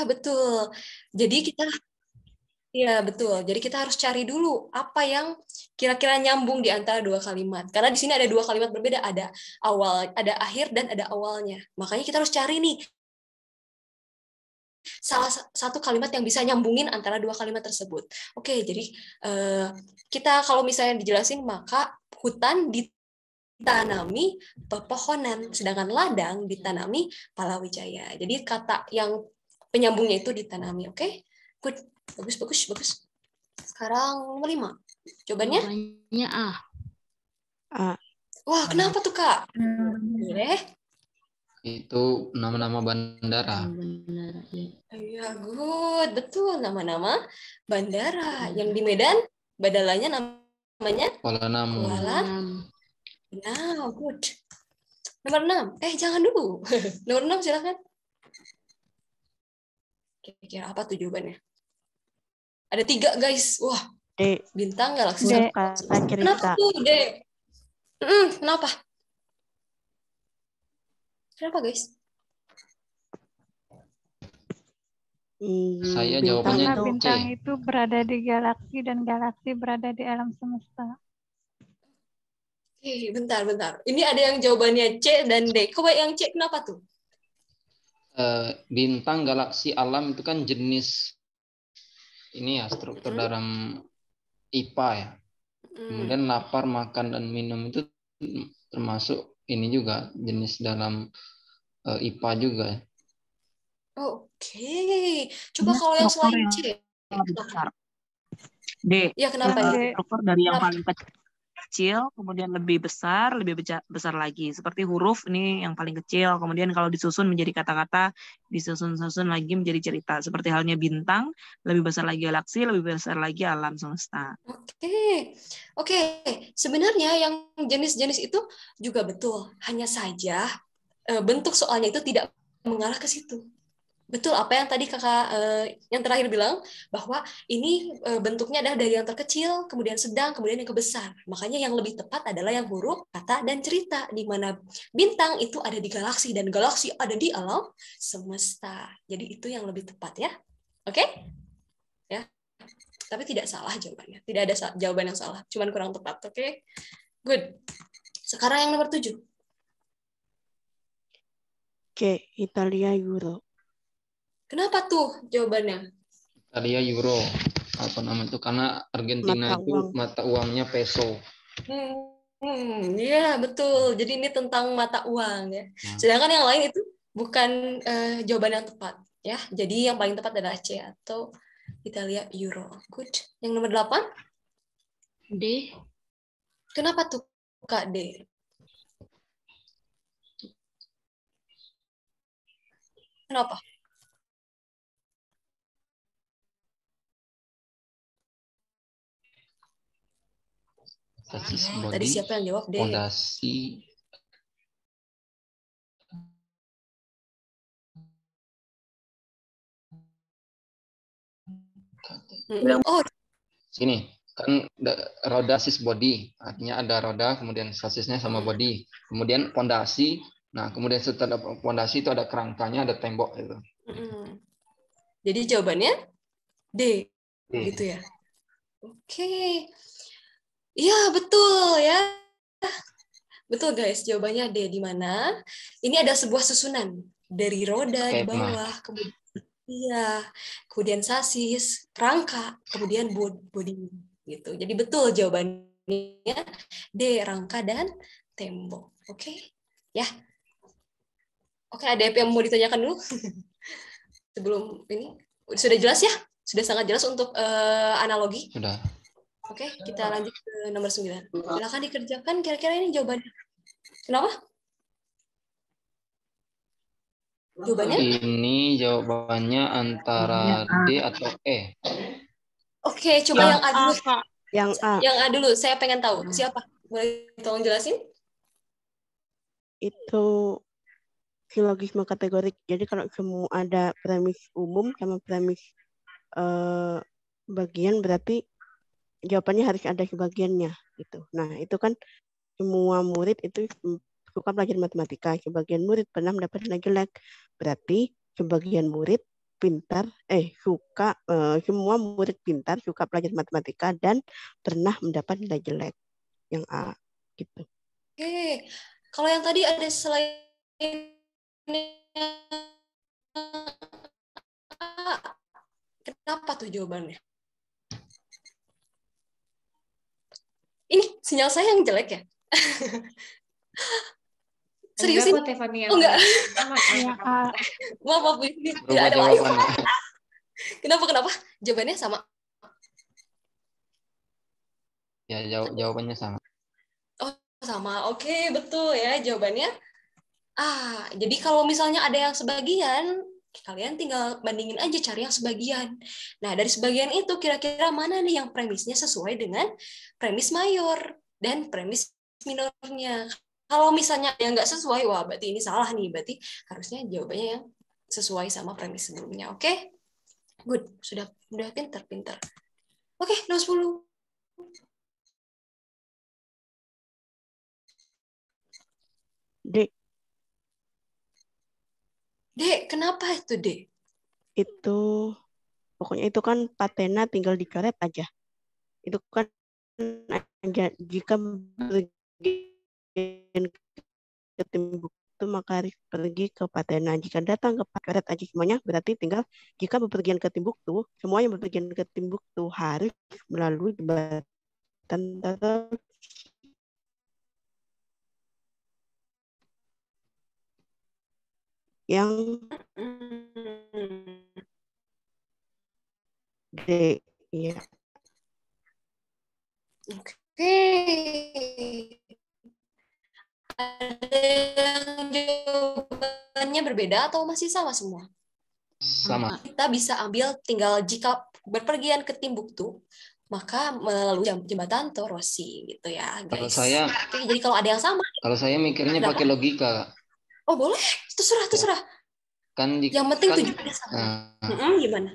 betul. Jadi kita harus cari dulu apa yang kira-kira nyambung di antara dua kalimat. Karena di sini ada dua kalimat berbeda, ada awal, ada akhir dan ada awalnya. Makanya kita harus cari nih salah satu kalimat yang bisa nyambungin antara dua kalimat tersebut. Oke, jadi kita kalau misalnya dijelasin, maka hutan ditanami pepohonan, sedangkan ladang ditanami palawijaya. Jadi kata yang penyambungnya itu ditanami. Oke, good, bagus. Sekarang nomor 5. Jawabannya? Jawabannya A. Wah, kenapa tuh, Kak? Boleh? Itu nama-nama bandara. Bandara, ya. Iya, good. Betul, nama-nama bandara. Yang di Medan, bandalanya namanya Kuala Namu. Kuala. Nah, good. Nomor 6. Jangan dulu. Nomor 6 silakan. Kira-kira apa tuh jawabannya? Ada 3, guys. Wah, D. Bintang, galaksi. Kenapa tuh, D? Kenapa? Kenapa, guys? Saya jawabannya Karena C. bintang itu berada di galaksi dan galaksi berada di alam semesta. Bentar. Ini ada yang jawabannya C dan D. Coba yang C kenapa tuh? Bintang, galaksi, alam itu kan jenis ini ya, struktur dalam IPA ya. Kemudian lapar, makan, dan minum itu termasuk ini juga jenis dalam IPA juga. Oke. Coba kalau yang selain C. Besar. D. Ya, kenapa ya? Struktur dari yang paling kecil, kemudian lebih besar besar lagi. Seperti huruf ini yang paling kecil, kemudian kalau disusun menjadi kata-kata, disusun lagi menjadi cerita. Seperti halnya bintang, lebih besar lagi galaksi, lebih besar lagi alam semesta. Oke. Sebenarnya yang jenis-jenis itu juga betul. Hanya saja bentuk soalnya itu tidak mengarah ke situ. Betul apa yang tadi kakak yang terakhir bilang, bahwa ini bentuknya adalah dari yang terkecil, kemudian sedang, kemudian yang kebesar. Makanya yang lebih tepat adalah yang huruf, kata, dan cerita, di mana bintang itu ada di galaksi dan galaksi ada di alam semesta. Jadi itu yang lebih tepat ya. Oke? Ya. Tapi tidak salah jawabannya. Tidak ada jawaban yang salah, cuman kurang tepat. Oke? Good. Sekarang yang nomor 7. C. Italia Euro. Kenapa tuh jawabannya? Italia Euro. Apa nama itu? Karena Argentina itu mata uangnya peso. Iya, betul. Jadi ini tentang mata uang ya. Sedangkan yang lain itu bukan jawaban yang tepat ya. Jadi yang paling tepat adalah C atau Italia Euro. Good. Yang nomor 8? D. Kenapa tuh Kak D? Kenapa? Tadi siapa yang jawab D? Fondasi. Oh, sini kan roda sasis body, artinya ada roda, kemudian sasisnya sama body, kemudian fondasi. Nah, kemudian setelah fondasi itu ada kerangkanya, ada tembok itu. Jadi jawabannya D, gitu ya. Oke. Iya, betul ya. Betul guys, jawabannya D, di mana ini ada sebuah susunan dari roda di bawah, kemudian sasis, rangka, kemudian body gitu. Jadi betul jawabannya D, rangka dan tembok. Oke? Ya. Oke, ada yang mau ditanyakan dulu? Sebelum ini sudah jelas ya? Sudah sangat jelas untuk analogi? Sudah. Oke, kita lanjut ke nomor 9. Silakan dikerjakan, kira-kira ini jawabannya. Kenapa? Jawabannya? Ini jawabannya antara D atau E. Oke, coba yang A dulu. Yang A dulu, saya pengen tahu. Siapa? Boleh tolong jelasin? Itu silogisme kategorik. Jadi kalau semua ada premis umum sama premis bagian, berarti jawabannya harus ada sebagiannya gitu. Nah, itu kan semua murid itu suka belajar matematika. Sebagian murid pernah mendapat nilai jelek. Berarti sebagian murid semua murid pintar, suka belajar matematika dan pernah mendapat nilai jelek yang A gitu. Oke, kalau yang tadi ada selain A, kenapa tuh jawabannya? Ini sinyal saya yang jelek ya? Serius Enggak ini? kok Tiffany yang Oh, enggak. aman. Yang A. Maaf, ini tidak Berubah ada wifi. jawabannya. Kenapa? Jawabannya sama. Ya, jawabannya sama. Oh, sama. Oke, betul ya jawabannya. Jadi kalau misalnya ada yang sebagian, kalian tinggal bandingin aja cari yang sebagian. Nah, dari sebagian itu kira-kira mana nih yang premisnya sesuai dengan premis mayor dan premis minornya. Kalau misalnya yang nggak sesuai, wah berarti ini salah nih. Berarti harusnya jawabannya yang sesuai sama premis sebelumnya. Oke? Good. Sudah pintar. Oke, nomor 10. D. Dek, kenapa itu, Dek? Itu pokoknya itu kan patena tinggal dicoret aja. Itu kan aja jika bagian ke Timbuktu maka harus pergi ke patena. Jika datang ke coret aja semuanya berarti tinggal jika bepergian ke Timbuktu, semua yang bepergian ke Timbuktu harus melalui jembatan yang D. Ya. Oke. Ada yang jawabannya berbeda atau masih sama semua? Sama. Kita bisa ambil tinggal jika berpergian ke Timbuktu, maka melalui jembatan Torosi gitu ya, guys. Kalau saya, Oke, jadi kalau ada yang sama, kalau saya mikirnya kenapa? pakai logika. Oh boleh, terserah. Kan Yang penting tujuannya sama. Gimana?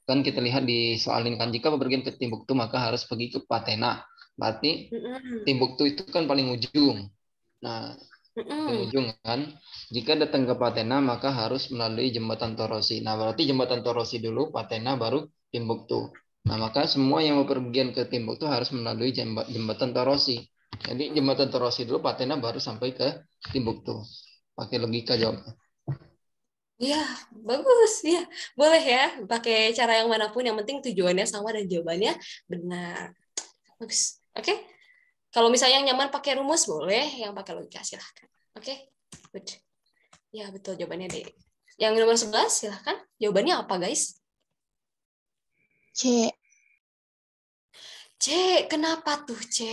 Kan kita lihat di soal ini kan jika bepergian ke Timbuktu maka harus pergi ke Patena. Berarti Timbuktu itu kan paling ujung. Nah, paling ujung kan. Jika datang ke Patena maka harus melalui jembatan Torosi. Nah, berarti jembatan Torosi dulu, Patena baru Timbuktu. Nah, maka semua yang bepergian ke Timbuktu harus melalui jembatan Torosi. Jadi jembatan Torosi dulu, Patena baru sampai ke Timbuktu. Pakai logika jawabnya. Iya, bagus ya. Boleh ya, pakai cara yang manapun, yang penting tujuannya sama dan jawabannya benar. Bagus. Oke. Kalau misalnya yang nyaman pakai rumus boleh, yang pakai logika silahkan. Oke. Good. Ya, betul jawabannya deh. Yang nomor 11 silahkan. Jawabannya apa, guys? C. C, kenapa tuh, C?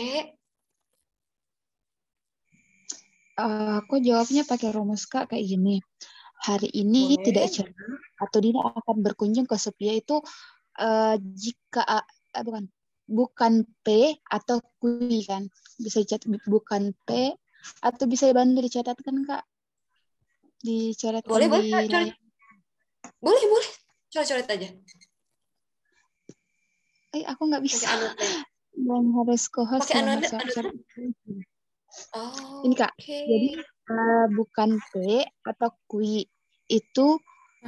Aku jawabnya pakai rumus Kak kayak gini. Hari ini Boleh. tidak cerah atau Dina akan berkunjung ke Sophia itu jika bukan P atau Q kan. Bisa dicatat bukan P atau bisa dibantu dicatatkan Kak. Dicoretkan Boleh, di layar. Boleh. Coret aja. Aku nggak bisa. Pakai anodet. Dan harus co-host Pakai yang anodet. Ini Kak, jadi bukan P atau Q itu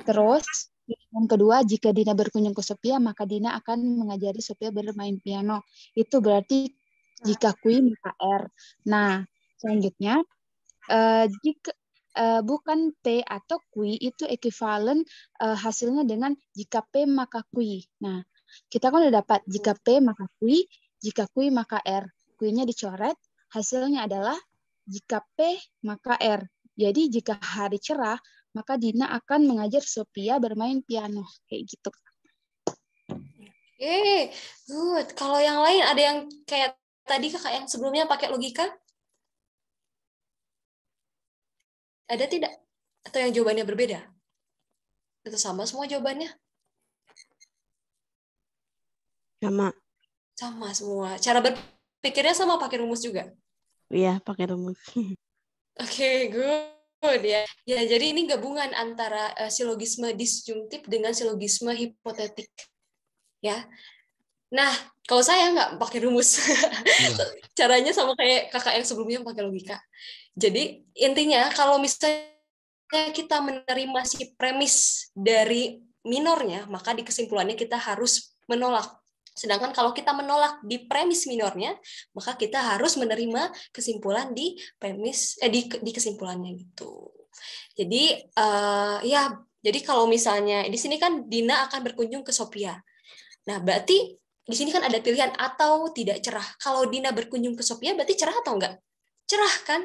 terus yang kedua jika Dina berkunjung ke Sophia maka Dina akan mengajari Sophia bermain piano. Itu berarti jika Q maka R. Nah, selanjutnya jika bukan P atau Q itu ekuivalen hasilnya dengan jika P maka Q. Nah, kita kan udah dapat jika P maka Q, jika Q maka R. Q-nya dicoret, hasilnya adalah jika P maka R. Jadi jika hari cerah, maka Dina akan mengajar Sophia bermain piano. Kayak gitu. Good. Kalau yang lain ada yang kayak tadi kakak yang sebelumnya pakai logika? Ada tidak? Atau yang jawabannya berbeda? Itu sama semua jawabannya? Sama semua. Cara berpikirnya sama pakai rumus juga? Iya, pakai rumus. Oke, good ya. Ya, jadi ini gabungan antara silogisme disjungtif dengan silogisme hipotetik. Ya. Nah, kalau saya nggak pakai rumus. Caranya sama kayak kakak yang sebelumnya pakai logika. Jadi, intinya kalau misalnya kita menerima si premis dari minornya, maka di kesimpulannya kita harus menolak. Sedangkan kalau kita menolak di premis minornya, maka kita harus menerima kesimpulan di premis di kesimpulannya gitu. Jadi ya, jadi kalau misalnya di sini kan Dina akan berkunjung ke Sophia. Nah, berarti di sini kan ada pilihan atau tidak cerah. Kalau Dina berkunjung ke Sophia berarti cerah atau enggak? Cerah kan?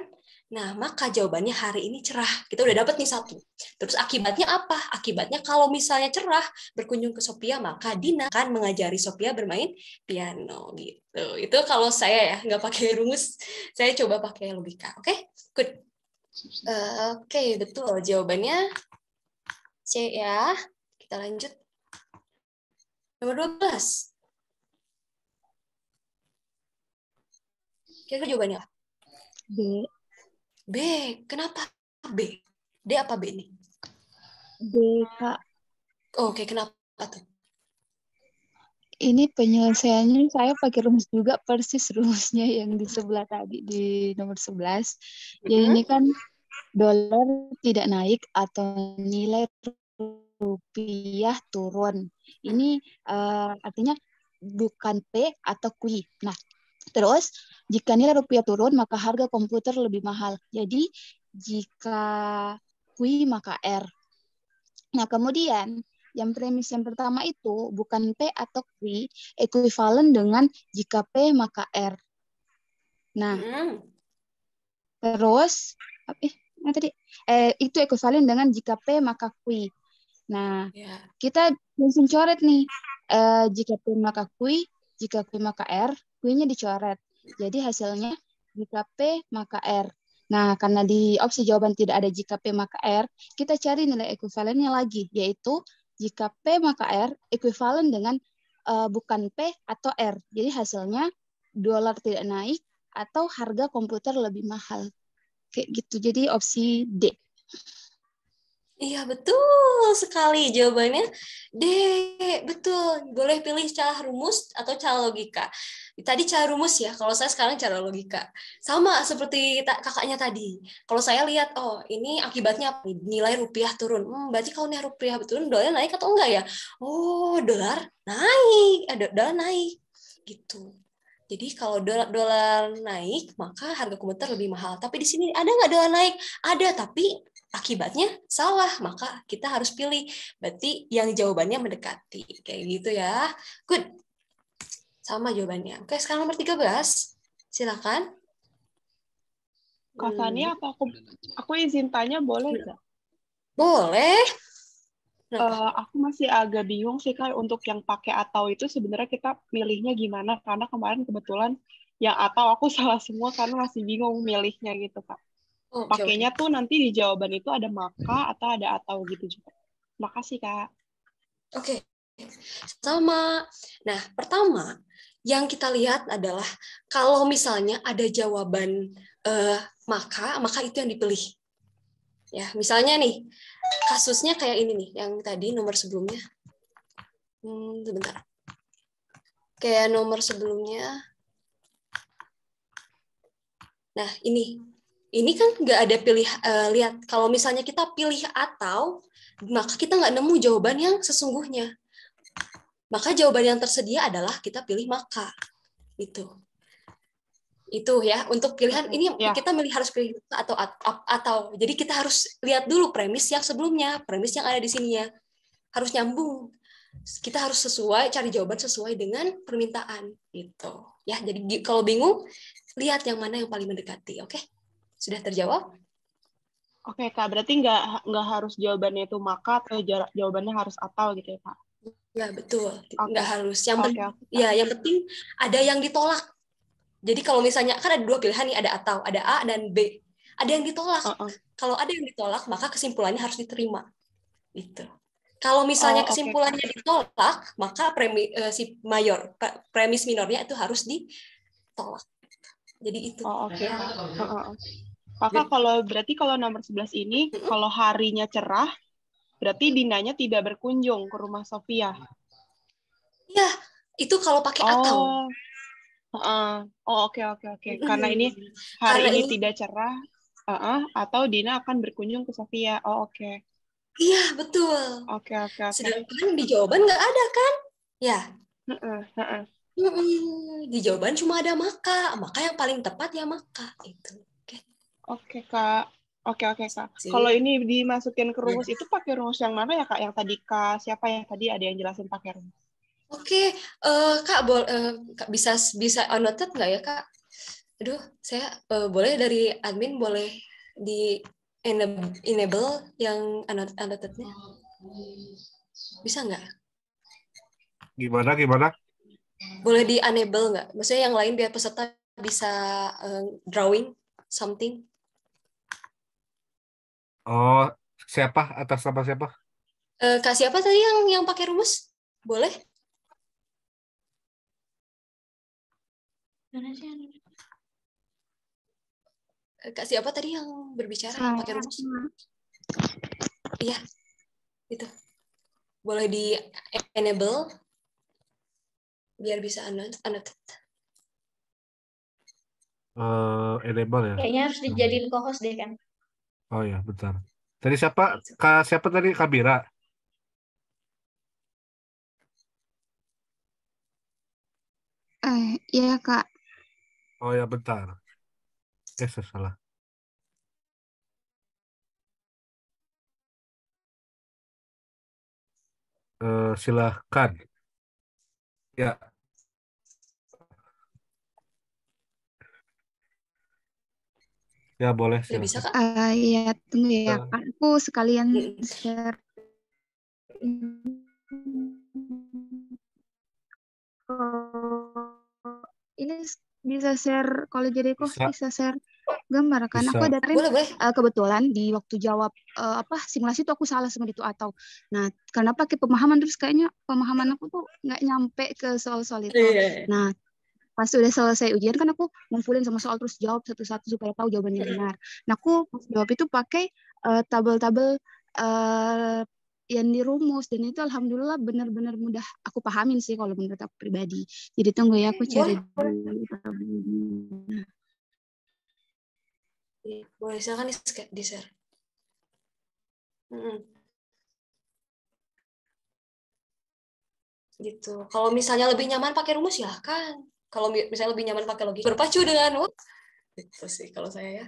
Nah, maka jawabannya hari ini cerah. Kita udah dapat nih satu. Terus akibatnya apa? Akibatnya kalau misalnya cerah berkunjung ke Sophia, maka Dina akan mengajari Sophia bermain piano gitu. Itu kalau saya ya, nggak pakai rumus, saya coba pakai logika. Oke? Good. Oke, betul. Jawabannya C ya. Kita lanjut. Nomor 12. Kira-kira jawabannya apa? B. B. Kenapa B? D apa B nih? B, Kak. Oke, kenapa tuh? Ini penyelesaiannya saya pakai rumus juga, persis rumusnya yang di sebelah tadi, di nomor 11. Jadi ini kan dolar tidak naik atau nilai rupiah turun. Ini artinya bukan P atau Q. Nah, terus jika nilai rupiah turun, maka harga komputer lebih mahal. Jadi jika Q maka R. Nah, kemudian yang premis yang pertama itu bukan P atau Q, ekuivalen dengan jika P maka R. Nah, terus itu ekuivalen dengan jika P maka Q. Nah, kita langsung coret nih. Jika P maka Q, jika Q maka R, Q-nya dicoret. Jadi hasilnya jika P maka R. Nah, karena di opsi jawaban tidak ada jika P maka R, kita cari nilai ekuivalennya lagi, yaitu jika P maka R ekuivalen dengan bukan P atau R. Jadi hasilnya dolar tidak naik atau harga komputer lebih mahal. Kayak gitu. Jadi opsi D. Iya, betul sekali jawabannya D. Betul. Boleh pilih cara rumus atau cara logika. Tadi cara rumus ya, kalau saya sekarang cara logika. Sama seperti kakaknya tadi. Kalau saya lihat, oh ini akibatnya apa? Nilai rupiah turun. Berarti kalau nilai rupiah turun, dolar naik atau enggak ya? Oh, dolar naik. Dolar naik. Gitu. Jadi kalau dolar naik, maka harga komputer lebih mahal. Tapi di sini ada nggak dolar naik? Ada, tapi akibatnya salah, maka kita harus pilih. Berarti yang jawabannya mendekati. Kayak gitu ya. Good. Sama jawabannya. Oke, sekarang nomor 13. Silakan. Kak Fani, aku izin tanya boleh nggak? Boleh. Aku masih agak bingung sih Kak, untuk yang pakai atau itu sebenarnya kita milihnya gimana? Karena kemarin kebetulan yang atau aku salah semua karena masih bingung milihnya gitu Kak. Pakainya tuh nanti di jawaban itu ada maka atau ada atau gitu juga. Makasih Kak. Oke, sama. Nah, pertama yang kita lihat adalah kalau misalnya ada jawaban maka itu yang dipilih. Ya, misalnya nih, kasusnya kayak ini nih, yang tadi nomor sebelumnya. Sebentar. Kayak nomor sebelumnya. Nah, ini kan nggak ada pilih, lihat, kalau misalnya kita pilih atau, maka kita nggak nemu jawaban yang sesungguhnya. Maka jawaban yang tersedia adalah kita pilih maka. Itu ya, untuk pilihan ini kita harus pilih atau. Jadi kita harus lihat dulu premis yang sebelumnya, premis yang ada di sininya. Harus nyambung. Kita harus cari jawaban sesuai dengan permintaan gitu. Ya, jadi kalau bingung, lihat yang mana yang paling mendekati, oke? Sudah terjawab? Oke, Kak, berarti nggak harus jawabannya itu maka atau jawabannya harus atau gitu ya, Kak? Ya, betul. Nggak harus. Yang penting ada yang ditolak. Jadi kalau misalnya, kan ada dua pilihan nih, ada atau, ada A dan B. Ada yang ditolak. Kalau ada yang ditolak, maka kesimpulannya harus diterima. Gitu. Kalau misalnya kesimpulannya ditolak, maka premis minornya itu harus ditolak. Jadi itu. Oke. Kakak, kalau nomor 11 ini, kalau harinya cerah, berarti Dinanya tidak berkunjung ke rumah Sophia. Iya, itu kalau pakai atau. Oke. Karena ini hari ini tidak cerah, atau Dina akan berkunjung ke Sophia. Oke. Iya, betul. Oke. Sedangkan di jawaban nggak ada kan? Ya. Heeh. Di jawaban cuma ada maka. Maka yang paling tepat ya maka. Itu. Oke. Oke, Kak. Oke, Kak. Sip. Kalau ini dimasukin ke rumus itu pakai rumus yang mana ya, Kak? Yang tadi Kak, siapa yang tadi ada yang jelasin pakai rumus? Oke, Kak, Kak bisa annotate nggak ya, Kak? Aduh, saya boleh dari admin boleh di enable yang annotate-nya? Bisa nggak? Gimana? Boleh di enable nggak? Maksudnya yang lain biar peserta bisa drawing something. Oh, siapa? Atas nama siapa? Kak siapa tadi yang pakai rumus? Boleh? Kak siapa tadi yang berbicara yang pakai rumus? Iya, itu. Boleh di enable biar bisa annotate. Enable ya. Kayaknya harus dijadiin co-host deh kan. Oh ya, bentar. Tadi siapa tadi? Kabira. Iya, Kak. Oh ya, bentar. Saya salah. Silahkan. Ya. Ya, boleh. Udah bisa, Kak? Iya, tunggu ya, Kak. Aku sekalian share. Ini bisa share, kalau jadi bisa share gambar kan? Aku ada kebetulan di waktu jawab simulasi itu aku salah sama itu atau. Nah, karena pakai pemahaman terus kayaknya pemahaman aku tuh nggak nyampe ke soal-soal itu. Nah, pas udah selesai ujian kan aku ngumpulin sama soal terus jawab satu-satu supaya tahu jawabannya benar. Nah, aku jawab itu pakai tabel-tabel yang dirumus dan itu alhamdulillah benar-benar mudah aku pahamin sih kalau menurut aku pribadi. Jadi tunggu ya aku cari dulu tabelnya. Boleh, silakan di-share. Gitu. Kalau misalnya lebih nyaman pakai rumus ya kan. Kalau misalnya lebih nyaman pakai logika berpacu dengan itu sih kalau saya ya.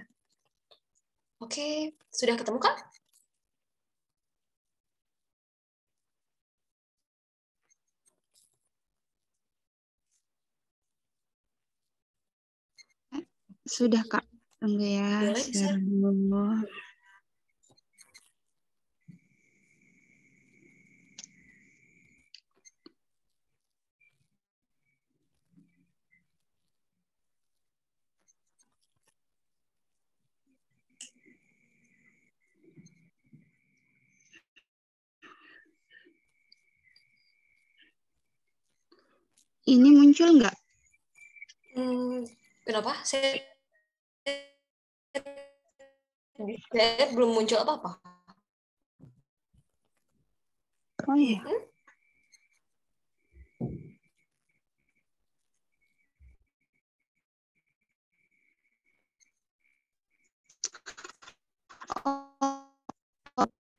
Oke, sudah ketemu kan? Sudah, Kak. Tunggu ya. Boleh, share dulu. Ini muncul nggak? Kenapa? Saya belum muncul apa-apa. Oh iya.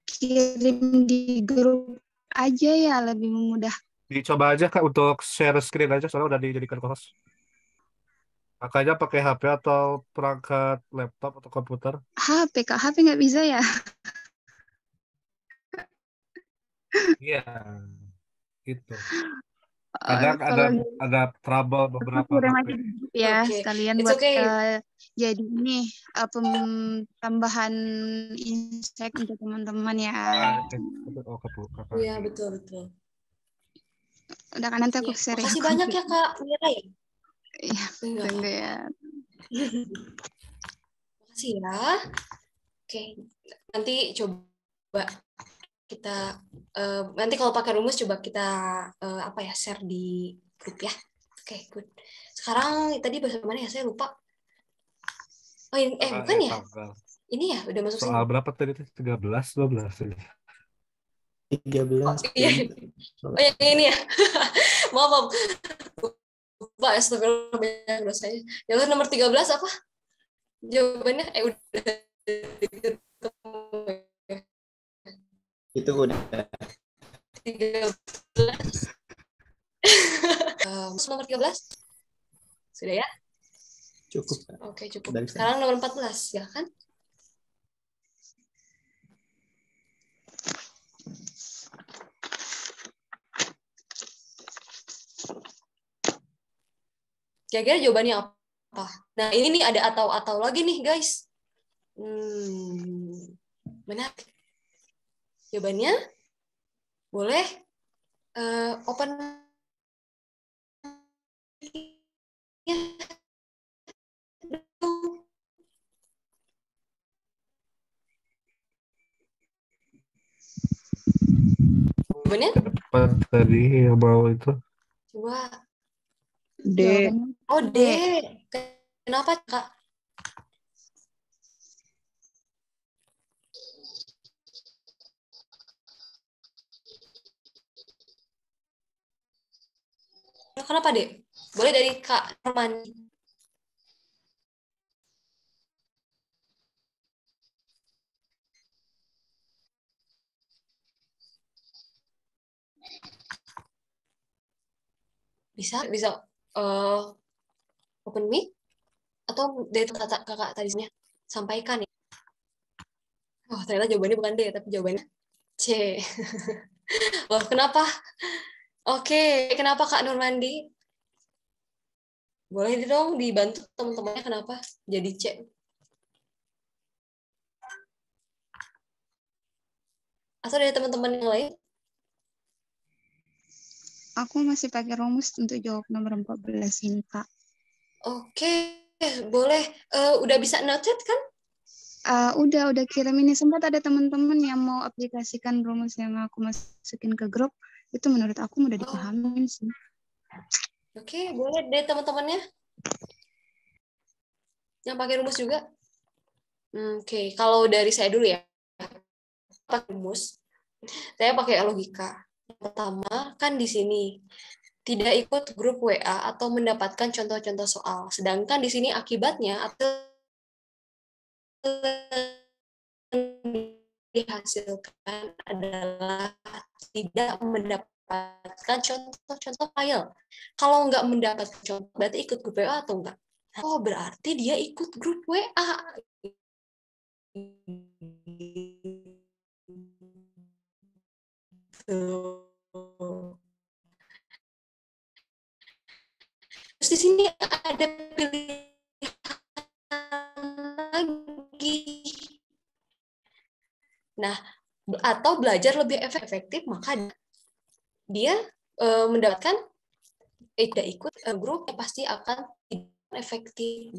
Kirim di grup aja ya, lebih mudah. Dicoba aja Kak untuk share screen aja soalnya udah dijadikan co-host. Makanya pakai HP atau perangkat laptop atau komputer? HP, Kak. HP nggak bisa ya? Iya, gitu. Kadang ada trouble beberapa HP. Ya, sekalian buat jadi ini tambahan insight untuk teman-teman ya. Iya, betul. Udah kan nanti aku share ya. Makasih banyak ya Kak Mira ya. Iya, tunggu ya. Makasih ya. Oke, nanti coba kita nanti kalau pakai rumus coba kita share di grup ya. Oke, good. Sekarang tadi bahasa mana ya? Saya lupa. Oh, bukan ya? Ini ya, udah masuk soal berapa tadi? 13, 12 ini. 13. Oh, iya. Oh, yang ini ya. Maaf. Lupa, astagfirullah, banyak dosanya. Yang nomor 13 apa? Jawabannya udah Itu udah. 13. Nomor 13? Sudah ya? Cukup. Oke, cukup. Dari saya. Sekarang nomor 14, ya kan? Kira-kira jawabannya apa? Nah, ini nih ada atau lagi nih, guys. Benar. Jawabannya boleh open. Jawabannya? Apa tadi yang mau itu? Coba. D. Oh, D. Kenapa, Kak? Kenapa, Dek? Boleh dari Kak Norman. Bisa open mic atau dari kakak tadinya sampaikan ya. Oh, ternyata jawabannya bukan D, tapi jawabannya C. Loh, kenapa? Oke, kenapa Kak Normandi? Boleh dong dibantu teman-temannya kenapa jadi C? Atau dari teman-teman yang lain? Aku masih pakai rumus untuk jawab nomor 14 ini, Kak. Oke, boleh. Udah bisa noted kan? Udah kirim ini. Sempat ada teman-teman yang mau aplikasikan rumus yang aku masukin ke grup. Itu menurut aku udah dipahamin sih. Oke, boleh deh teman-temannya. Yang pakai rumus juga? Oke, kalau dari saya dulu ya. Pakai rumus. Saya pakai logika. Yang pertama, kan di sini tidak ikut grup WA atau mendapatkan contoh-contoh soal. Sedangkan di sini akibatnya atau dihasilkan adalah tidak mendapatkan contoh-contoh file. Kalau nggak mendapatkan contoh, berarti ikut grup WA atau enggak? Oh, berarti dia ikut grup WA. Terus di sini ada pilihan lagi. Nah, atau belajar lebih efektif, maka dia mendapatkan tidak ikut grup yang pasti akan tidak efektif.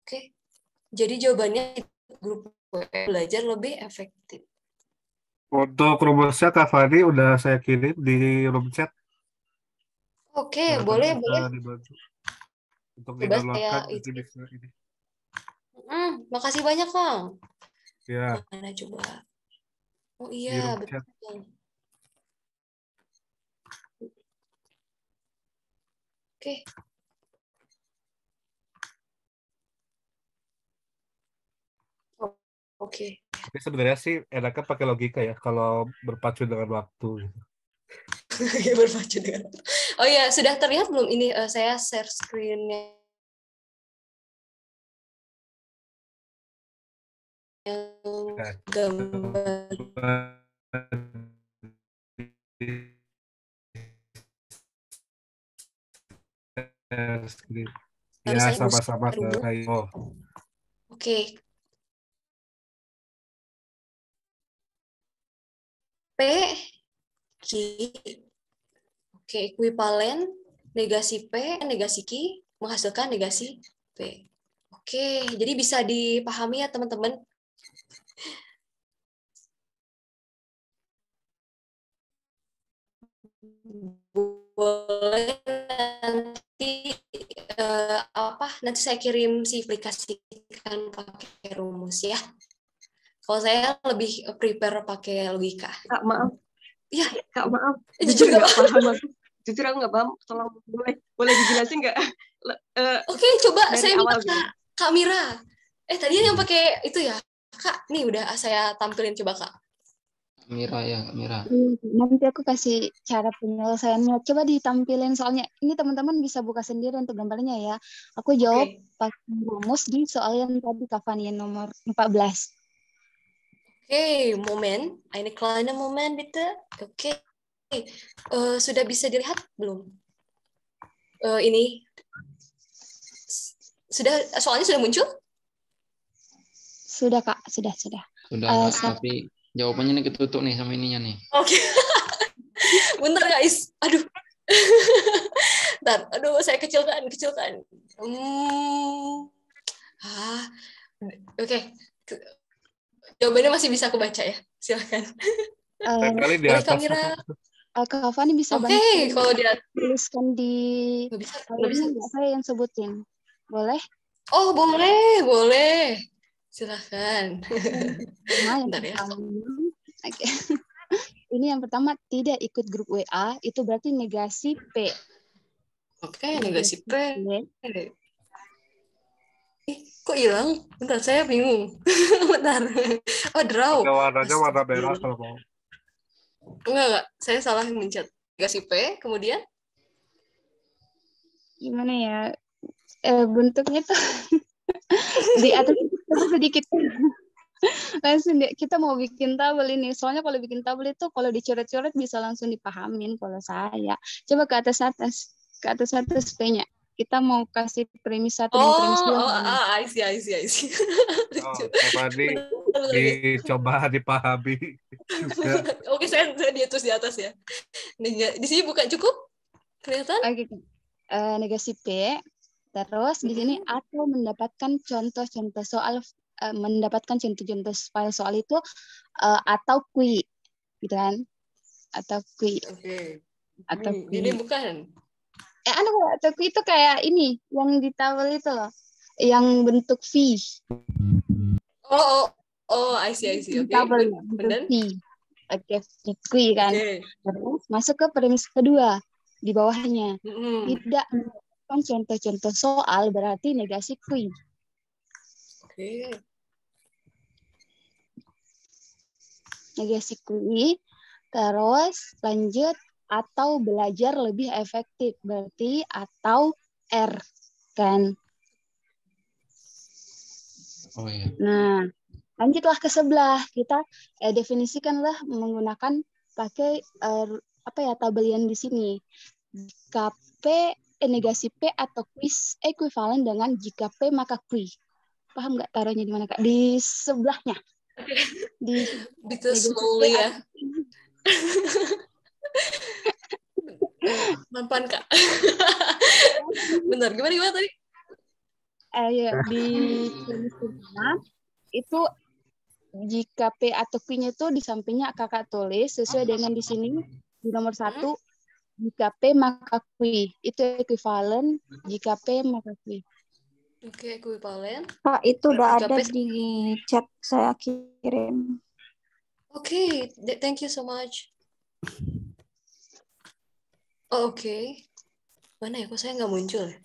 Oke, jadi jawabannya grup belajar lebih efektif. Untuk rumusnya Kak Fani udah saya kirim di room chat. Oke, boleh. Dibantu. Untuk Coba didownloadkan saya nanti bisa ini. Makasih banyak, Kang. Ya. Mana coba? Oh Di iya, room chat. betul. Oke. Oke. Tapi sebenarnya sih enaknya pakai logika ya kalau berpacu dengan waktu. Berpacu dengan. Oh iya, sudah terlihat belum ini saya share screen-nya yang gambar. Ya, sama-sama ke Kayo. Oke. P, Q. Oke, ekuivalen negasi P, negasi Q menghasilkan negasi P. Oke, jadi bisa dipahami ya teman-teman. Boleh nanti nanti saya kirim simplifikasikan pakai rumus ya. Kalau saya lebih prepare pakai logika. Kak, maaf. Iya, Kak, maaf. Jujur nggak paham aku. Jujur aku nggak paham. Tolong boleh dijelasin nggak? Oke, coba dari saya minta awal Kak Mira. Tadi yang pakai itu ya. Kak, nih udah saya tampilin, coba Kak. Mira ya, Mira. Nanti aku kasih cara penyelesaiannya. Coba ditampilin soalnya ini teman-teman bisa buka sendiri untuk gambarnya ya. Aku jawab pakai rumus di soal yang tadi Kak Fani yang nomor 14. Oke, Moment. Eine kleine Moment bitte. Oke. Sudah bisa dilihat belum? Ini soalnya sudah muncul? Sudah Kak, sudah. Sudah, Kak, tapi jawabannya nih ketutup nih sama ininya nih. Oke. Bentar guys. Aduh. Bentar. Aduh, saya kecilkan. Oke. Jawabannya masih bisa aku baca ya. Silakan. Kali di Boleh atas. kamera. Kak Fani bisa Oke, kalau dia tuliskan di nggak bisa. saya yang sebutin. Boleh? Oh, boleh. Silakan. Bentar ya. Oke. Ini yang pertama, tidak ikut grup WA, itu berarti negasi P. Oke, negasi P. Kok hilang? Bentar, saya bingung. Bentar. Oh, draw. Warnanya warna merah kalau mau. Enggak. Saya salah mencet. Negasi P, kemudian? Gimana ya? Bentuknya tuh di atas sedikit. Langsung kita mau bikin tabel ini. Soalnya kalau bikin tabel itu kalau dicoret-coret bisa langsung dipahamin kalau saya. Coba ke atas P-nya. Kita mau kasih premis 1 dan premis 2. I see. Tadi dicoba dipahami juga. Oke, saya di atas ya. Di sini bukan cukup? Kelihatan? Oke. Negasi P. Terus di sini atau mendapatkan contoh-contoh soal, mendapatkan contoh-contoh file soal itu atau kui, gitu kan? Atau kui. Oke. Atau kui. Ini bukan. Atau kui itu kayak ini yang di tabel itu loh, yang bentuk V. Oh, I see. Oke. Tabel bentuk V. Oke, kui kan. Terus masuk ke premis kedua di bawahnya. Tidak kan contoh-contoh soal berarti negasi kui. Oke. Negasi kui. Terus lanjut atau belajar lebih efektif berarti atau R kan. Oh iya. Nah, lanjutlah ke sebelah. Kita definisikanlah menggunakan pakai tabel yang di sini. Jika P negasi P atau quiz ekuivalen dengan jika P maka kui. Paham nggak taruhnya di mana Kak? Di sebelahnya. Di Bisa slowly ya. Mampan Kak. Benar, gimana tadi? Di itu jika P atau Q-nya itu di sampingnya kakak tulis sesuai dengan di sini di nomor 1. Jika P maka Q itu ekuivalen jika P maka Q. Oke, ekuivalen. Kak, itu udah ada di chat saya kirim. Oke, thank you so much. Oke. Mana ya? Kok saya nggak muncul ya?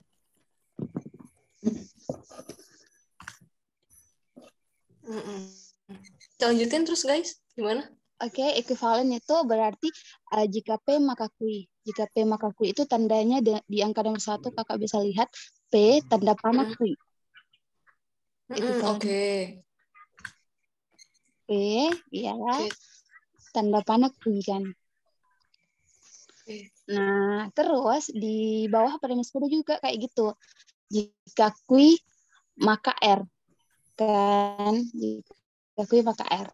Kita lanjutin terus guys. Gimana? Oke, ekuivalen itu berarti jika P maka Q. Jika P maka Q itu tandanya di angka nomor 1 kakak bisa lihat P tanda panah Q. Oke. P, iyalah. Tanda panah Q kan. Nah, terus di bawah premis kedua juga kayak gitu. Jika Q maka R. Kan? Jika Q maka R.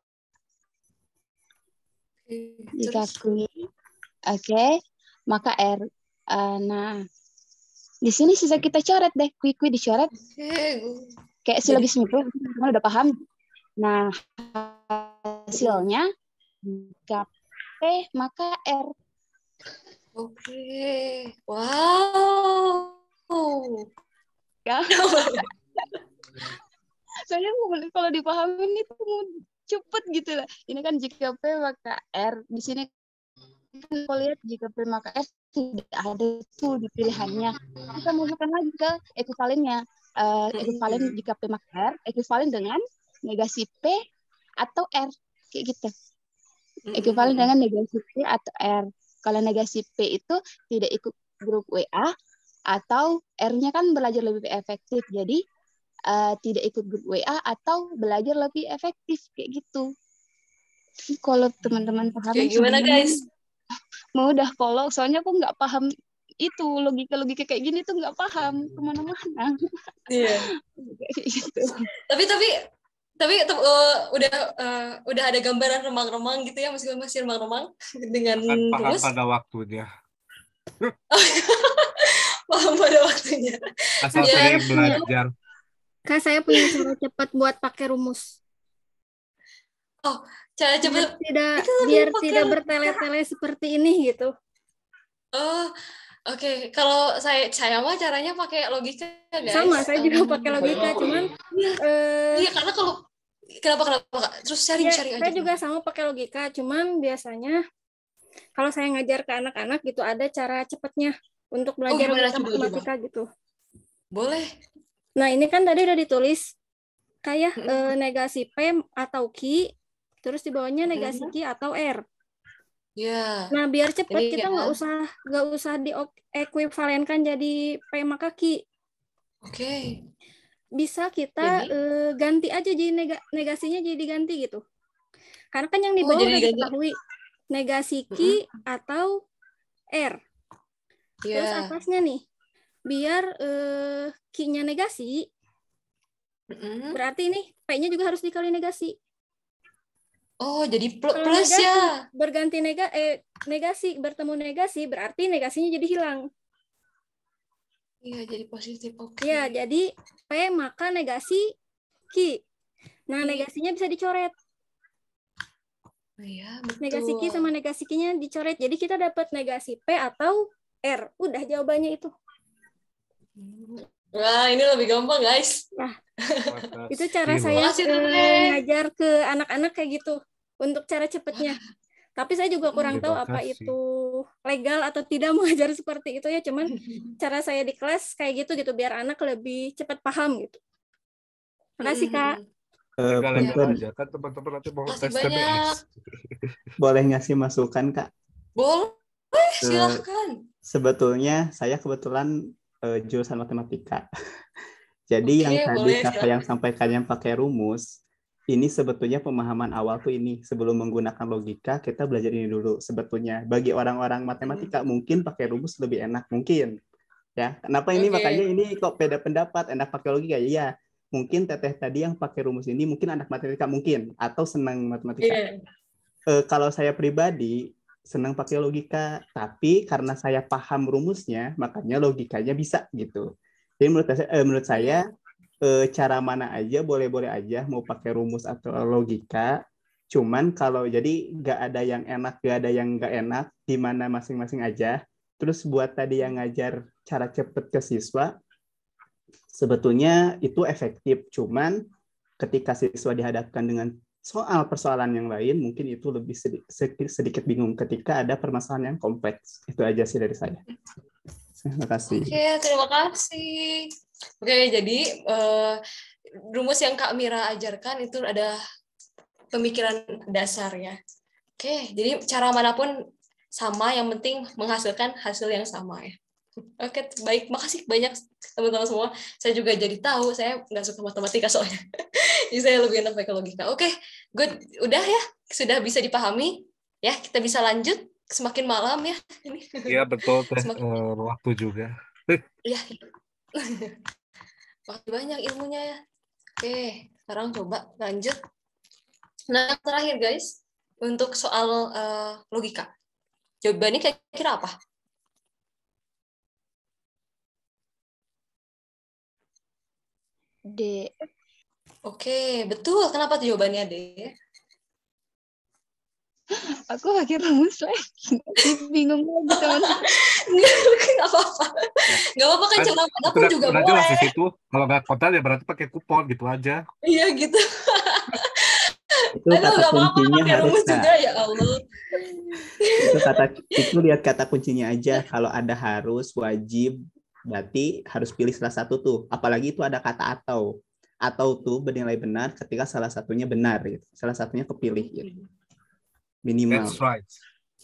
Jika Q, maka R. Nah, di sini sisa kita coret deh. Q dicoret. Kayak silabis itu, udah paham. Nah, hasilnya jika P maka R. Oke. Wow. Ya. Soalnya kalau dipahamin itu cepet gitu lah. Ini kan jika P maka R. Di sini kan kalau lihat jika P maka R tidak ada tuh di pilihannya. Kita masukkan lagi ke ekuivalennya. Ekuivalen jika P maka R, ekuivalen dengan negasi P atau R kayak gitu. Ekuivalen dengan negasi P atau R. Kalau negasi P itu tidak ikut grup WA atau R-nya kan belajar lebih efektif. Jadi tidak ikut grup WA atau belajar lebih efektif kayak gitu. Kalau teman-teman paham Kayak gimana guys? mau udah kalau soalnya aku nggak paham itu logika kayak gini tuh nggak paham kemana-mana. Iya. Gitu. Tapi udah ada gambaran remang-remang gitu ya, masih remang-remang dengan Akan paham rumus. pada waktunya. Paham pada waktunya. Asal Ya, sering belajar. Kak, saya punya cara cepat buat pakai rumus. Oh, cara cepat Biar tidak bertele-tele seperti ini gitu. Oh, oke. Kalau saya mah caranya pakai logika, guys. Sama, saya juga pakai logika, cuman iya, karena kalau kenapa terus sharing aja. Saya juga sama pakai logika, cuman biasanya kalau saya ngajar ke anak-anak gitu ada cara cepatnya untuk belajar matematika gitu. Boleh. Nah, ini kan tadi udah ditulis kayak negasi P atau Q, terus di bawahnya negasi Q atau R. Ya. Nah, biar cepat kita nggak usah diekuivalenkan jadi P maka Q. Oke. Bisa kita ganti aja jadi negasinya jadi ganti gitu. Karena kan yang di bawah udah diketahui negasi Q atau R. Terus atasnya nih, biar Q-nya negasi, berarti ini P-nya juga harus dikali negasi. Oh, jadi plus ya. Berganti negasi, bertemu negasi, berarti negasinya jadi hilang. Iya, jadi positif. Oke. Ya, jadi P maka negasi Q. Nah, negasinya bisa dicoret. Iya, betul. Negasi Q sama negasi Q-nya dicoret. Jadi kita dapat negasi P atau R. Udah jawabannya itu. Wah, ini lebih gampang, guys. Nah, itu cara saya ngajar ke anak-anak kayak gitu untuk cara cepatnya. Tapi saya juga kurang tahu apa itu legal atau tidak mengajar seperti itu ya. Cuman cara saya di kelas kayak gitu biar anak lebih cepat paham gitu. Makasih Kak. Legal aja kan teman-teman nanti mau tes TBS. Boleh ngasih masukan Kak? Boleh, silahkan. Sebetulnya saya kebetulan jurusan matematika. Jadi yang tadi Kakak yang sampaikan yang pakai rumus, ini sebetulnya pemahaman awal tuh ini. Sebelum menggunakan logika, kita belajar ini dulu. Sebetulnya bagi orang-orang matematika mungkin pakai rumus lebih enak mungkin. Ya, kenapa ini makanya ini kok beda pendapat, enak pakai logika? Iya, mungkin Teteh tadi yang pakai rumus ini mungkin anak matematika mungkin atau senang matematika. Kalau saya pribadi senang pakai logika, tapi karena saya paham rumusnya, makanya logikanya bisa gitu. Jadi menurut saya cara mana aja boleh-boleh aja mau pakai rumus atau logika. Cuman kalau jadi nggak ada yang enak, nggak ada yang nggak enak, di mana masing-masing aja. Terus buat tadi yang ngajar cara cepet ke siswa, sebetulnya itu efektif. Cuman ketika siswa dihadapkan dengan soal persoalan yang lain, mungkin itu lebih sedikit bingung ketika ada permasalahan yang kompleks. Itu aja sih dari saya. Terima kasih. Oke, terima kasih. Oke, jadi rumus yang Kak Mira ajarkan itu ada pemikiran dasarnya. Oke, jadi cara manapun sama, yang penting menghasilkan hasil yang sama ya. Oke, baik. Makasih banyak teman-teman semua. Saya juga jadi tahu, saya nggak suka matematika soalnya. Jadi saya lebih enak pakai logika. Oke, good. Udah ya, sudah bisa dipahami. Ya, kita bisa lanjut. Semakin malam ya. Iya, betul. Waktu juga. Iya. Waktu banyak ilmunya ya. Oke, sekarang coba lanjut. Nah, terakhir guys, untuk soal logika. Jawabannya kira-kira apa? D. Oke, betul. Kenapa tuh jawabannya D? Aku pakai rumus lagi. Bingung lagi teman-teman. Nggak apa-apa. Nggak apa-apa kan cara manapun juga boleh. Jelas di situ. Kalau nggak kontak ya berarti pakai kupon gitu aja. Iya gitu. Itu kata kuncinya harus juga ya Allah. Itu lihat kata kuncinya aja. Kalau ada harus, wajib, berarti harus pilih salah satu tuh. Apalagi itu ada kata atau. atau to bernilai benar ketika salah satunya benar gitu. Salah satunya kepilih gitu. Minimal. That's right.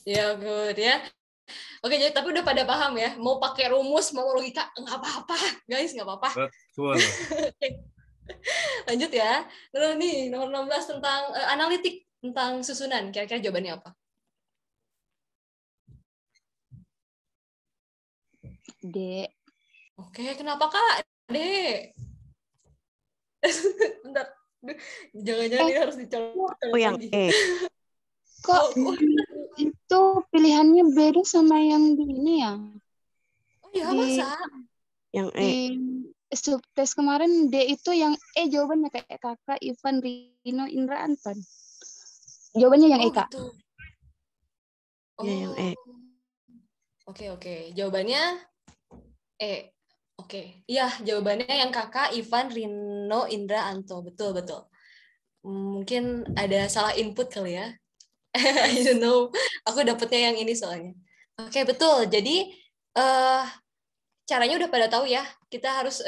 Ya, good ya. Oke, jadi tapi udah pada paham ya. Mau pakai rumus, mau logika, nggak apa-apa. Guys, nggak apa-apa. Betul. Lanjut ya. Lalu nih, nomor 16 tentang analitik, tentang susunan. Kira-kira jawabannya apa? D. Oke, kenapa Kak? D. Bentar. Jangan-jangan ini harus dicolok. Oh, yang E. Kok itu pilihannya beda sama yang di ini ya? Oh iya, masa? Yang E. Di subtes kemarin D itu yang E jawabannya kayak Kakak, Ivan, Rino, Indra, Anton. Jawabannya yang E, Kak. Gitu. Ya, yang E. Oke. Jawabannya E. Oke. Iya, jawabannya yang Kakak, Ivan, Rino, Indra, Anto. Betul. Mungkin ada salah input kali ya. I don't know. Aku dapetnya yang ini soalnya. Oke, betul. Jadi caranya udah pada tahu ya. Kita harus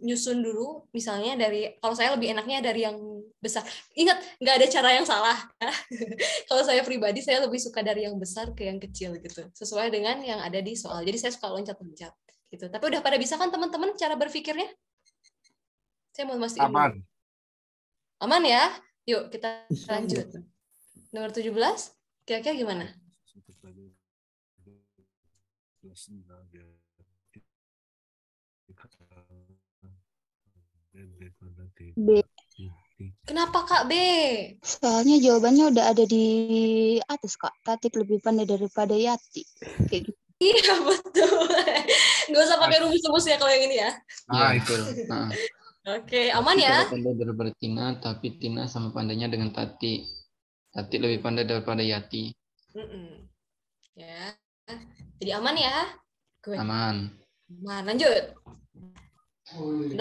nyusun dulu. Misalnya dari, kalau saya lebih enaknya dari yang besar. Ingat, nggak ada cara yang salah. Kalau saya pribadi, saya lebih suka dari yang besar ke yang kecil gitu. Sesuai dengan yang ada di soal. Jadi saya suka loncat-loncat gitu. Tapi udah pada bisa kan teman-teman cara berpikirnya? Saya mau mastiin. Aman ya? Yuk kita lanjut. Nomor 17, kira-kira gimana? B. Kenapa Kak B? Soalnya jawabannya udah ada di atas, Kak. Tatik lebih pandai daripada Yati. Kayak gitu. Iya, betul. Nggak usah pakai rumus-rumusnya kalau yang ini ya. Iya, betul. Oke, aman ya? Tidak pandai daripada Tina, tapi Tina sama pandainya dengan Tati. Tati lebih pandai daripada Yati. Ya. Jadi aman ya? Good. Aman. Lanjut. 18.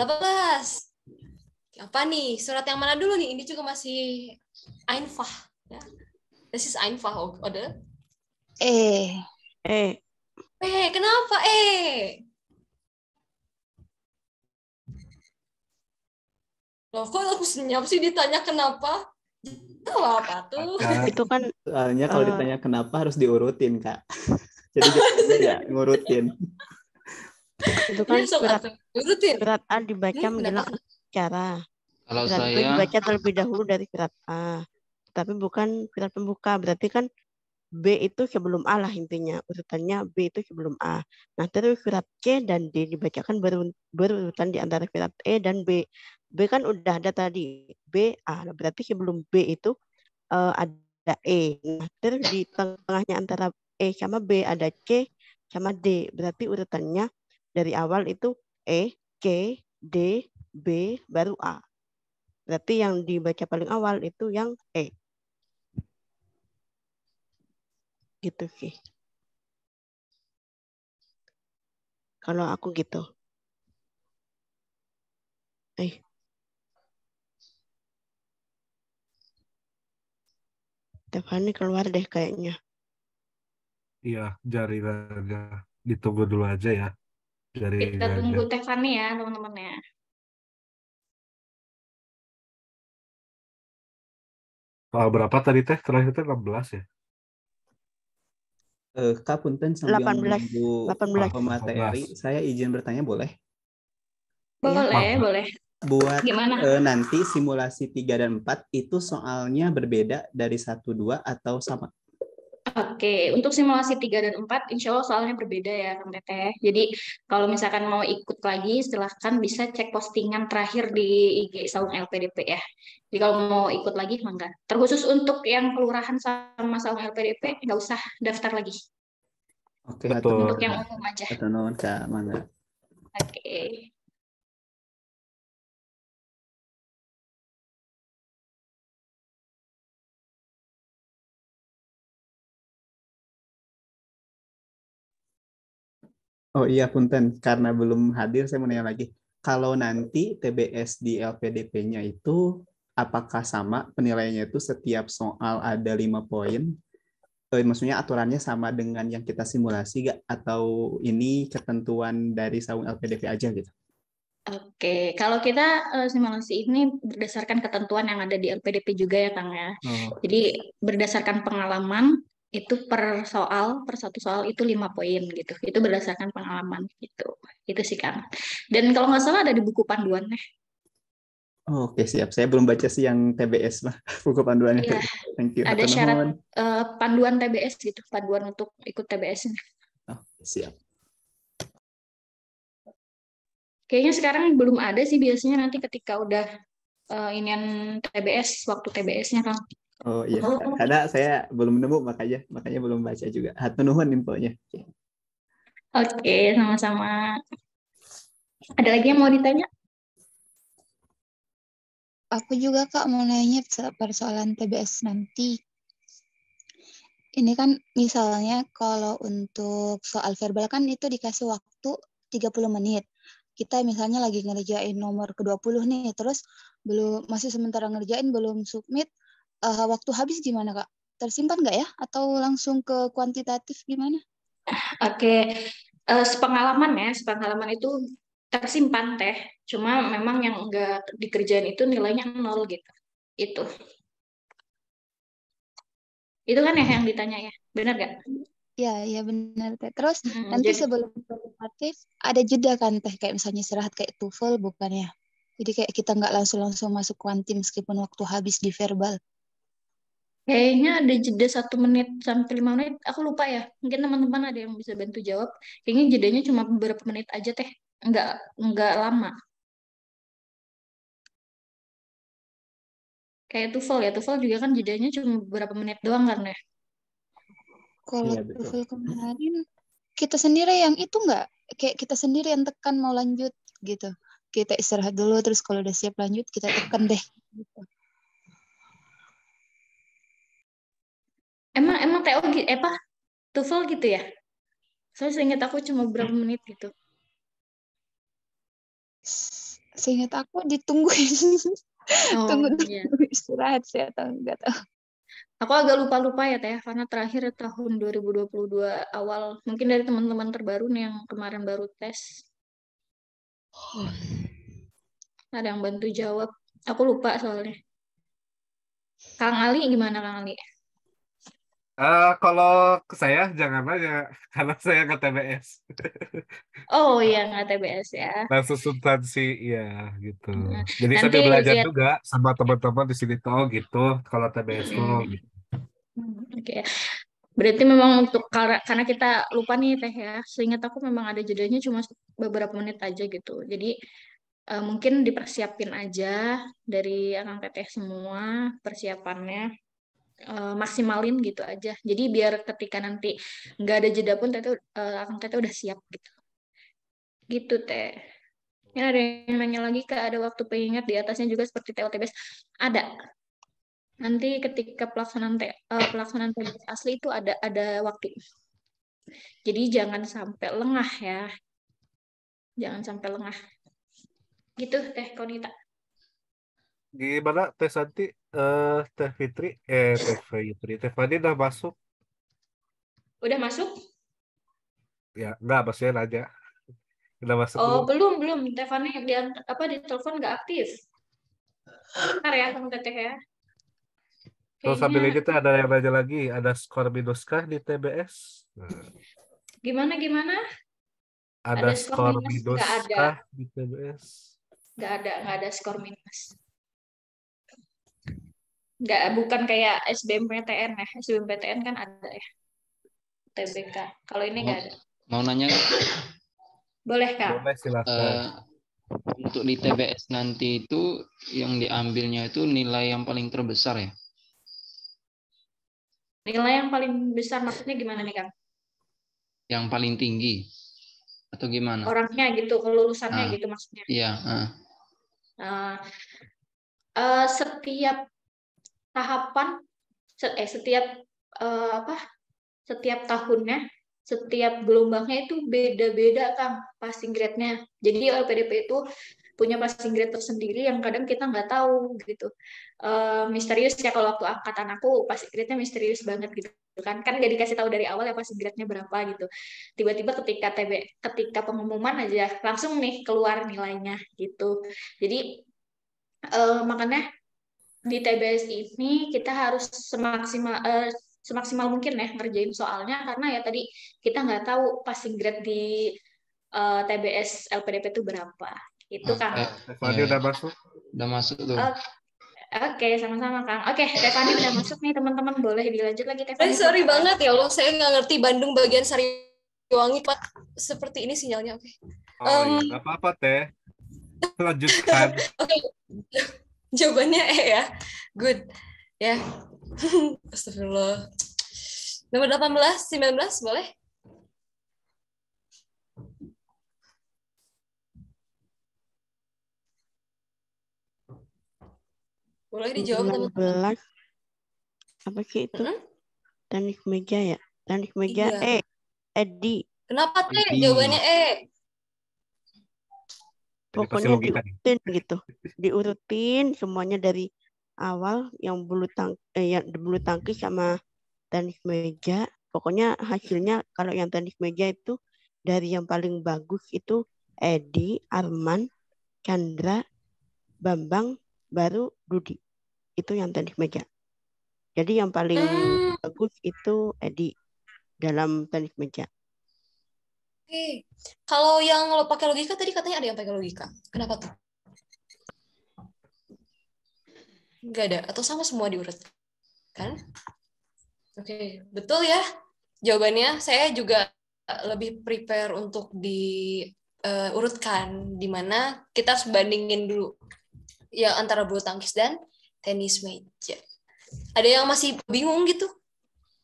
Apa nih? Surat yang mana dulu nih? Ini juga masih einfach. Ya. This is einfach, oder? E. Kenapa E? Loh, kok aku senyap sih ditanya kenapa? Tahu apa tuh? Itu kan soalnya kalau ditanya kenapa harus diurutin, Kak. Jadi ya ngurutin. Itu kan surat A dibaca menjelang acara. Kalau surat B dibaca terlebih dahulu dari surat A. Tapi bukan surat pembuka. Berarti kan B itu sebelum A lah intinya. Urutannya B itu sebelum A. Nah, terus surat C dan D dibacakan berurutan di antara surat E dan B. B kan udah ada tadi. B, A. Nah, berarti sebelum B itu ada E. Nah, terus di tengahnya antara E sama B ada C sama D. Berarti urutannya dari awal itu E, C, D, B, baru A. Berarti yang dibaca paling awal itu yang E. Gitu sih. Kalau aku gitu. Stefani keluar deh kayaknya. Iya, jaringannya ditunggu dulu aja ya. Kita tunggu Stefani ya, teman-teman ya. Soal berapa tadi teh? Terakhir itu 16 ya? Kak Punten sambil 18. menunggu materi, saya izin bertanya boleh? Boleh. Buat Gimana? Nanti simulasi 3 dan 4 itu soalnya berbeda dari 1, 2 atau sama? Oke, untuk simulasi 3 dan 4, insya Allah soalnya berbeda ya, Kang Teteh. Jadi, kalau misalkan mau ikut lagi, silahkan bisa cek postingan terakhir di IG Saung LPDP ya. Jadi, kalau mau ikut lagi, mangga. Terkhusus untuk yang kelurahan sama Saung LPDP, nggak usah daftar lagi. Oke, untuk yang umum aja. Atau non, Kak, mangga. Oke. Oh iya, Punten, karena belum hadir, saya mau nanya lagi. Kalau nanti TBS di LPDP-nya itu, apakah sama penilaiannya itu setiap soal ada 5 poin? Maksudnya aturannya sama dengan yang kita simulasi, gak? Atau ini ketentuan dari Saung LPDP aja gitu? Oke, kalau kita simulasi ini berdasarkan ketentuan yang ada di LPDP juga ya Kang ya. Jadi berdasarkan pengalaman itu per satu soal itu 5 poin gitu. Itu berdasarkan pengalaman gitu. Itu sih Kang. Dan kalau nggak salah ada di buku panduannya. Oke, siap. Saya belum baca sih yang TBS mah, buku panduannya. Iya, Thank you. ada Hatur syarat nuhun. panduan TBS gitu, panduan untuk ikut TBS-nya. Siap. Kayaknya sekarang belum ada sih, biasanya nanti ketika udah inian TBS, waktu TBS-nya Kang. Oh iya, karena saya belum nemu makanya belum baca juga. Hatur nuhun infonya. Oke, sama-sama. Ada lagi yang mau ditanya? Aku juga Kak mau nanya persoalan TBS nanti. Ini kan misalnya kalau untuk soal verbal kan itu dikasih waktu 30 menit. Kita misalnya lagi ngerjain nomor ke-20 nih, terus masih sementara ngerjain belum submit, waktu habis gimana Kak? Tersimpan nggak ya? Atau langsung ke kuantitatif gimana? Oke, sepengalaman itu tersimpan Teh. Cuma memang yang enggak dikerjain itu nilainya 0 gitu. Itu kan ya yang ditanya ya, benar nggak? Ya benar Teh. Terus nanti sebelum kuantitatif ada jeda kan Teh, kayak misalnya istirahat kayak TOEFL bukannya? Jadi kayak kita nggak langsung masuk kuanti meskipun waktu habis di verbal. Kayaknya ada jeda 1 menit sampai 5 menit, aku lupa ya. Mungkin teman-teman ada yang bisa bantu jawab. Kayaknya jedanya cuma beberapa menit aja Teh, nggak lama. Kayak TOEFL ya, TOEFL juga kan jedanya cuma beberapa menit doang kan ya. Kalau TOEFL kemarin kita sendiri yang itu nggak, kayak kita sendiri yang tekan mau lanjut gitu. Kita istirahat dulu, terus kalau udah siap lanjut kita tekan deh. Gitu. Emang TO TOEFL gitu ya? Soalnya seingat aku cuma beberapa menit gitu. Seingat aku ditungguin. Tunggu Iya. istirahat sih atau enggak tahu. Aku agak lupa-lupa ya Teh, karena terakhir tahun 2022 awal. Mungkin dari teman-teman terbaru nih yang kemarin baru tes. Ada yang bantu jawab. Aku lupa soalnya. Kang Ali gimana Kang Ali? Kalau ke saya jangan aja karena saya nggak TBS. Oh iya, nggak TBS ya. Langsung substansi ya gitu. Jadi Nanti sambil belajar lihat. juga sama teman-teman di sini tuh gitu. Kalau TBS tuh gitu. Oke. Berarti memang untuk karena kita lupa nih Teh ya. Seingat aku memang ada jedanya cuma beberapa menit aja gitu. Jadi mungkin dipersiapin aja dari Akang Teteh semua persiapannya. Maksimalin gitu aja. Jadi biar ketika nanti nggak ada jeda pun Akang Teteh udah siap gitu. Gitu Teh. Ini ada yang nanya lagi Kak, ada waktu pengingat di atasnya juga seperti TOTBS. Ada. Nanti ketika pelaksanaan TBS asli itu ada waktu. Jadi jangan sampai lengah ya. Jangan sampai lengah. Gitu Teh Konita. Gimana Teh Santi? Teh Fani udah masuk? Udah masuk? Ya, enggak, maksudnya nanya. Udah masuk Oh, belum? belum. Teh Fani di telepon nggak aktif. Bentar ya, Kang Teteh ya. Terus sambil ini tuh ada yang nanya lagi, ada skor minus kah di TBS? Gimana? Ada skor minus nggak ada. kah di TBS? Nggak ada skor minus. Nggak, bukan kayak SBMPTN ya. SBMPTN kan ada ya. TBK. Kalau ini nggak ada. Mau nanya? Boleh Kak. Boleh, silakan. Untuk di TBS nanti itu yang diambilnya itu nilai yang paling terbesar ya? Nilai yang paling besar maksudnya gimana nih Kang? Yang paling tinggi atau gimana? Orangnya gitu, kelulusannya gitu maksudnya. Iya. Setiap tahapan, setiap tahunnya, setiap gelombangnya itu beda-beda Kang passing grade-nya. Jadi LPDP itu punya passing grade tersendiri yang kadang kita nggak tahu gitu. Misterius ya, kalau waktu angkatan aku passing grade-nya misterius banget gitu kan nggak dikasih tahu dari awal ya passing grade-nya berapa gitu. Tiba-tiba ketika pengumuman aja langsung nih keluar nilainya gitu. Jadi makanya di TBS ini kita harus semaksimal mungkin ya ngerjain soalnya, karena ya tadi kita nggak tahu passing grade di TBS LPDP itu berapa. Itu Kang. Stefani udah masuk? Udah masuk tuh. Oke, sama-sama Kang. Oke, Stefani udah masuk nih teman-teman, boleh dilanjut lagi Stefani. Sorry banget ya Allah, saya nggak ngerti Bandung bagian Sariwangi seperti ini sinyalnya. Oke. Oh iya, nggak apa-apa Teh. Lanjutkan. Oke. Jawabannya ya. Good. Ya. Astagfirullah. Nomor 18, 19 boleh? Boleh dijawab teman-teman. Apa sih itu? Teknik meja ya? Teknik meja iya. Edi. Kenapa Teh? Jawabannya Pokoknya diurutin gitu. Diurutin semuanya dari awal yang bulu tangkis sama teknik meja. Pokoknya hasilnya kalau yang teknik meja itu dari yang paling bagus itu Edi, Arman, Chandra, Bambang, baru Dudi. Itu yang teknik meja. Jadi yang paling bagus itu Edi dalam teknik meja. Oke. Kalau yang lo pakai logika tadi katanya ada yang pakai logika. Kenapa tuh? Enggak ada atau sama semua diurut? Kan? Oke, betul ya. Jawabannya saya juga lebih prepare untuk diurutkan, di mana kita harus bandingin dulu ya antara bulu tangkis dan tenis meja. Ada yang masih bingung gitu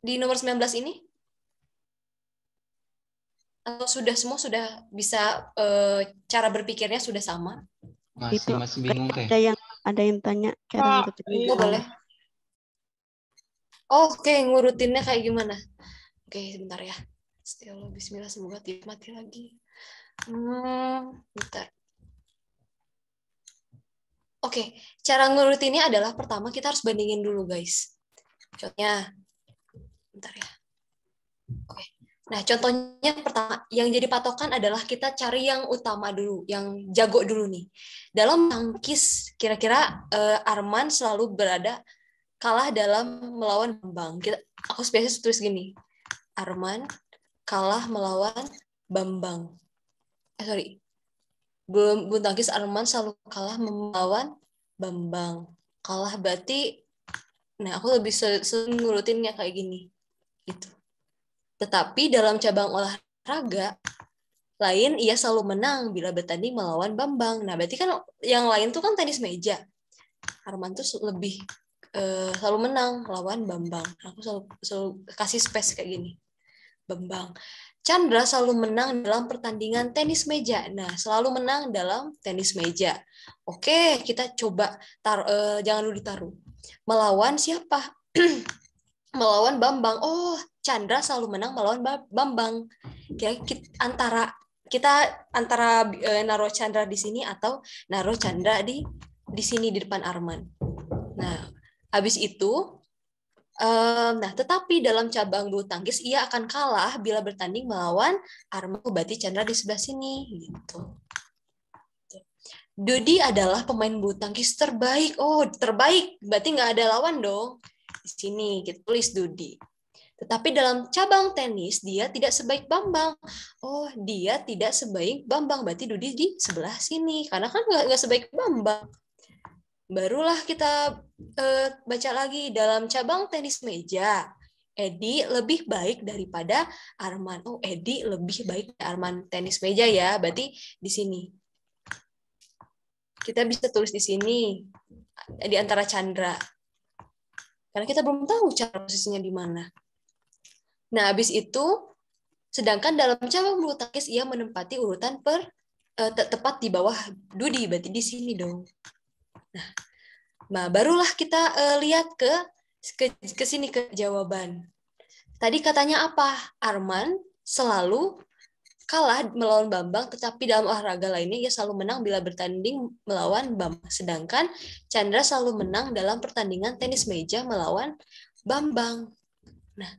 di nomor 19 ini? Atau semua sudah bisa cara berpikirnya sudah sama? Masih bingung Teh. Ada yang tanya cara ngurutinnya boleh. Oke, ngurutinnya kayak gimana? Oke, sebentar ya. Bismillah, semoga tidak mati lagi. Bentar. Oke, cara ngurutinnya adalah pertama kita harus bandingin dulu, guys. Contohnya, bentar ya. Oke. Nah, contohnya pertama, yang jadi patokan adalah kita cari yang utama dulu, yang jago dulu nih. Dalam tangkis, kira-kira Arman selalu kalah dalam melawan Bambang. Aku spesies tulis gini, Arman kalah melawan Bambang. Bulu tangkis Arman selalu kalah melawan Bambang. Kalah berarti, nah aku lebih ngurutinnya kayak gini, gitu. Tetapi dalam cabang olahraga lain, ia selalu menang bila bertanding melawan Bambang. Nah, berarti kan yang lain tuh kan tenis meja. Arman tuh lebih selalu menang lawan Bambang. Aku selalu kasih space kayak gini. Bambang. Chandra selalu menang dalam pertandingan tenis meja. Nah, selalu menang dalam tenis meja. Oke, kita coba jangan dulu ditaruh. Melawan siapa? Melawan Bambang. Oh, Chandra selalu menang melawan Bambang. Kita antara naruh Chandra di sini atau naruh Chandra di sini di depan Arman. Nah, habis itu, tetapi dalam cabang bulu tangkis ia akan kalah bila bertanding melawan Arman. Berarti Chandra di sebelah sini, gitu. Dodi adalah pemain bulu tangkis terbaik. Oh, terbaik. Berarti nggak ada lawan dong. Di sini kita tulis Dodi. Tetapi dalam cabang tenis dia tidak sebaik Bambang. Oh, dia tidak sebaik Bambang. Berarti Dodi di sebelah sini. Karena kan nggak sebaik Bambang. Barulah kita baca lagi dalam cabang tenis meja. Edi lebih baik daripada Arman. Oh, Edi lebih baik dari Arman tenis meja ya. Berarti di sini. Kita bisa tulis di sini di antara Chandra. Karena kita belum tahu cara posisinya di mana. Nah, habis itu, sedangkan dalam cabang bulu tangkis ia menempati urutan tepat di bawah Dudi, berarti di sini dong. Nah, barulah kita lihat ke sini ke jawaban. Tadi katanya apa? Arman selalu kalah melawan Bambang, tetapi dalam olahraga lainnya ia selalu menang bila bertanding melawan Bambang. Sedangkan Chandra selalu menang dalam pertandingan tenis meja melawan Bambang. Nah,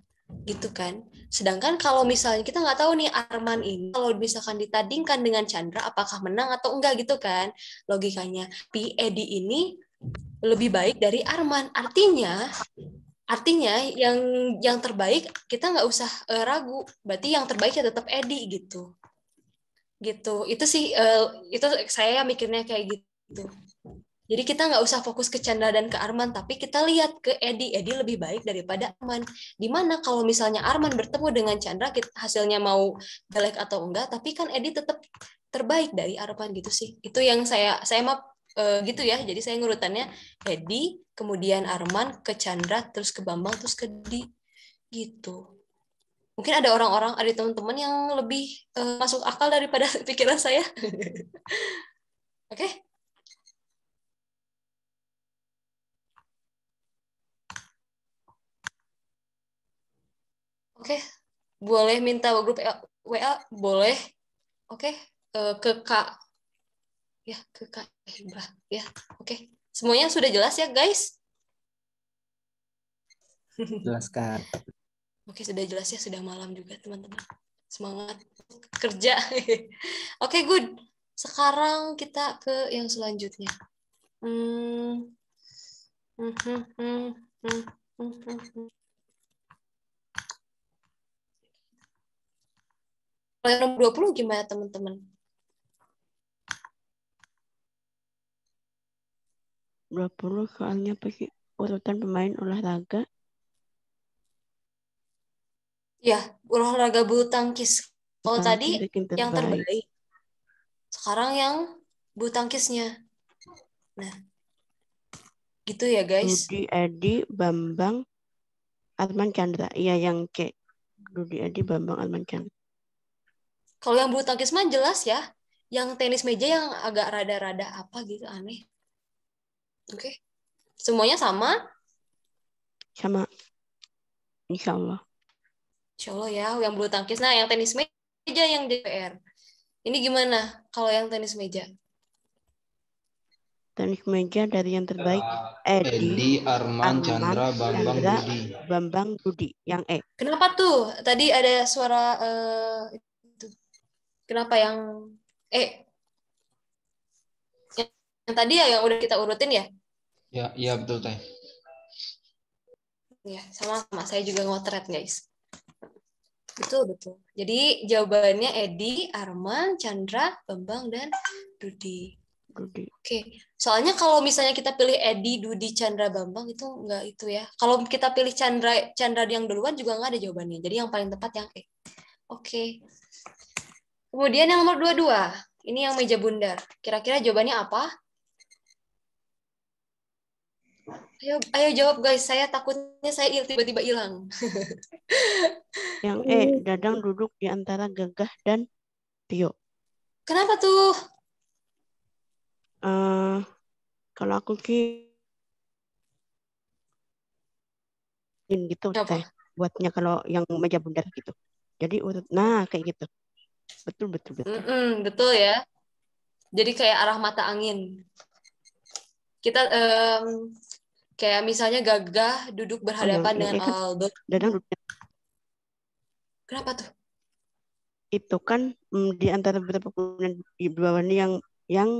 gitu kan. Sedangkan kalau misalnya kita nggak tahu nih Arman ini, kalau misalkan ditandingkan dengan Chandra, apakah menang atau enggak gitu kan logikanya. Tapi Edi ini lebih baik dari Arman. Artinya yang terbaik kita nggak usah ragu. Berarti yang terbaik ya tetap Edi gitu. Itu sih itu saya mikirnya kayak gitu. Jadi kita nggak usah fokus ke Chandra dan ke Arman, tapi kita lihat ke Edi. Edi lebih baik daripada Arman. Dimana kalau misalnya Arman bertemu dengan Chandra, hasilnya mau jelek atau enggak, tapi kan Edi tetap terbaik dari Arman gitu sih. Itu yang saya mah gitu ya. Jadi saya ngurutannya Edi, kemudian Arman, ke Chandra, terus ke Bambang, terus ke Di gitu. Mungkin ada teman-teman yang lebih masuk akal daripada pikiran saya. Oke? Oke, boleh minta grup WA, boleh. Oke, ke Kak. Ya, ke Kak Hibah. Ya, oke. Semuanya sudah jelas ya, guys? Jelas, Kak. Oke, sudah jelas ya, sudah malam juga, teman-teman. Semangat kerja. Oke, good. Sekarang kita ke yang selanjutnya. Kalau yang nomor 20 gimana, teman-teman? 20 soalnya pakai urutan pemain olahraga. Ya, olahraga bulu tangkis. Kalau tadi yang terbaik. Sekarang yang bulu tangkisnya. Nah, gitu ya guys. Rudi, Edi, Bambang, Arman Chandra. Iya yang C. Rudi, Edi, Bambang, Arman Chandra. Kalau yang bulu tangkis mah jelas ya. Yang tenis meja yang agak rada-rada apa gitu aneh. Oke. Semuanya sama? Sama. Insya Allah. Insya Allah ya. Yang bulu tangkis. Nah, yang tenis meja yang DPR. Ini gimana kalau yang tenis meja? Tenis meja dari yang terbaik Edi, Arman, Chandra, Bambang, Rudi. Bambang, Rudi. Yang E. Kenapa tuh? Tadi ada suara itu. Kenapa yang E? Yang tadi ya yang udah kita urutin ya? Ya betul Teh. Ya, sama-sama. Saya juga ngotret, guys. Betul. Jadi jawabannya Edi, Arman, Chandra, Bambang, dan Rudi. Oke. Soalnya kalau misalnya kita pilih Edi, Rudi, Chandra, Bambang itu enggak itu ya. Kalau kita pilih Chandra yang duluan juga enggak ada jawabannya. Jadi yang paling tepat yang E. Oke. Kemudian yang nomor 22. Ini yang meja bundar. Kira-kira jawabannya apa? Ayo jawab guys. Saya takutnya saya tiba-tiba hilang. Yang E, Dadang duduk di antara Gagah dan Tio. Kenapa tuh? Kalau aku gitu Teh. Buatnya kalau yang meja bundar gitu. Jadi urut. Nah, kayak gitu. Betul. Betul ya. Jadi kayak arah mata angin. Kita kayak misalnya Gagah duduk berhadapan dengan Aldo. Dadang duduk. Kenapa tuh? Itu kan di antara beberapa kemudian di bawah ini yang